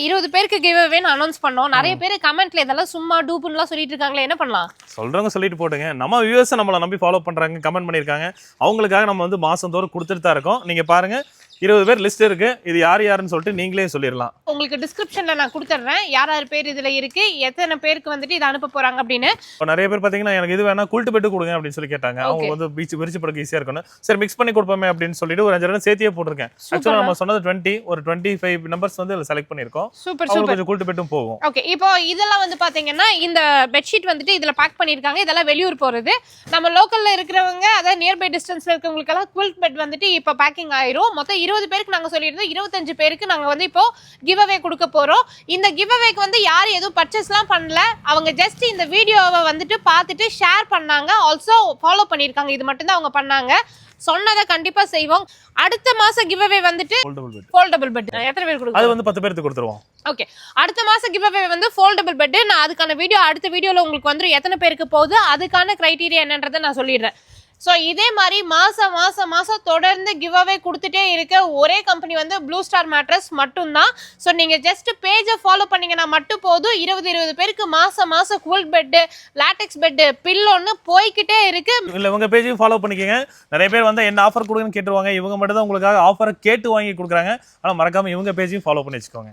20 பேருக்கு give அவேன்னு announce பண்ணோம். நிறைய பேர் கமெண்ட்ல இதெல்லாம் சும்மா டூப்புன்னுலாம் சொல்லிட்டு இருக்காங்களே, என்ன பண்ணலாம்? சொல்றவங்க சொல்லிட்டு போட்டுங்க. நம்ம வியூவர்ஸ் நம்மள நம்பி ஃபாலோ பண்றாங்க, கமெண்ட் பண்ணிருக்காங்க. அவங்களுக்காக நம்ம வந்து மாசந்தோறும் கொடுத்துட்டு தான் இருக்கோம். நீங்க பாருங்க 20 பேர் லிஸ்ட் இருக்கு. இது யார் யாருன்னு சொல்லிட்டு நீங்களே சொல்லிடலாம். உங்களுக்கு டிஸ்கிரிப்ஷன்ல நான் கொடுத்துறேன் யார் யார் பேர் இதுல இருக்கு, எத்தனை பேருக்கு வந்துட்டு இதை அனுப்ப போறாங்க அப்படின்னு. இப்போ நிறைய பேர் பாத்தீங்கன்னா எனக்கு இது வேணா கூல்ட் பெட்டு கொடுங்க அப்படின்னு சொல்லி கேட்டாங்க. அவங்க வந்து விரிச்சு படுக்க ஈஸியா இருக்கணும். சரி மிக்ஸ் பண்ணி கொடுப்போமே அப்படின்னு சொல்லிட்டு ஒரு 5 ரன் சேர்த்தியே போட்டிருக்கேன். ஆக்சுவலா நம்ம சொன்னது 20, ஒரு 25 நம்பர்ஸ் வந்து இதுல செலக்ட் பண்ணிருக்கோம். சூப்பர் அவங்க சூப்பர். கொஞ்சம் கூல்ட் பெட்டும் போகும். ஓகே, இப்போ இதெல்லாம் வந்து பாத்தீங்கன்னா இந்த பெட்ஷீட் வந்துட்டு இதுல பேக் பண்ணிருக்காங்க. இதெல்லாம் வெளியூர் போறது. நம்ம லோக்கல்ல இருக்கிறவங்க, அதாவது நியர்பை டிஸ்டன்ஸ்ல இருக்கவங்களுக்கு எல்லாம் குவில்ட் பெட் வந்துட்டு இப்போ பேக்கிங் ஆயிரும். மொத்தம் 20 பேருக்கு நாங்க சொல்லியிருந்தோம். 25 பேருக்கு நாங்க வந்து இப்போ கிவ் அவே கொடுக்க போறோம். இந்த கிவ் அவேக்கு வந்து யாரும் எதுவும் பர்ச்சேஸ்லாம் பண்ணல. அவங்க ஜஸ்ட் இந்த வீடியோவை வந்துட்டு பார்த்துட்டு ஷேர் பண்ணாங்க, ஆல்சோ ஃபாலோ பண்ணிருக்காங்க. இது மட்டும் தான் அவங்க பண்ணாங்க. சொன்னதை கண்டிப்பா செய்வோம். அடுத்த மாசம் கிவ் அவே வந்துட்டு ஃபோல்டபிள் பெட். எத்தனை பேர் கொடுக்கணும்? அது வந்து 10 பேருக்கு கொடுத்துருவோம். ஓகே, அடுத்த மாசம் கிவ் அவே வந்து ஃபோல்டபிள் பெட். நான் அதுக்கான வீடியோ அடுத்த வீடியோல உங்களுக்கு வந்து எத்தனை பேருக்கு போகுது, அதுக்கான கிரைட்டீரியா என்னன்றதை நான் சொல்லிடுறேன். ஸோ இதே மாதிரி மாசம் தொடர்ந்து கிவ் அவே கொடுத்துட்டே இருக்க ஒரே கம்பெனி வந்து ப்ளூ ஸ்டார் மேட்ரஸ் மட்டும்தான். ஸோ நீங்கள் ஜஸ்ட் பேஜை ஃபாலோ பண்ணீங்கன்னா மட்டும் போதும். 20 பேருக்கு மாசம் குவல் பெட்டு, லாட்டெக்ஸ் பெட்டு, பில்லோன்னு போய்கிட்டே இருக்கு. இல்லை உங்கள் பேஜையும் ஃபாலோ பண்ணிக்கோங்க. நிறைய பேர் வந்து என்ன ஆஃபர் கொடுங்கன்னு கேட்டுருவாங்க. இவங்க மட்டும் தான் உங்களுக்காக ஆஃபரை கேட்டு வாங்கி கொடுக்குறாங்க. ஆனால் மறக்காமல் இவங்க பேஜையும் ஃபாலோ பண்ணி வச்சுக்கோங்க.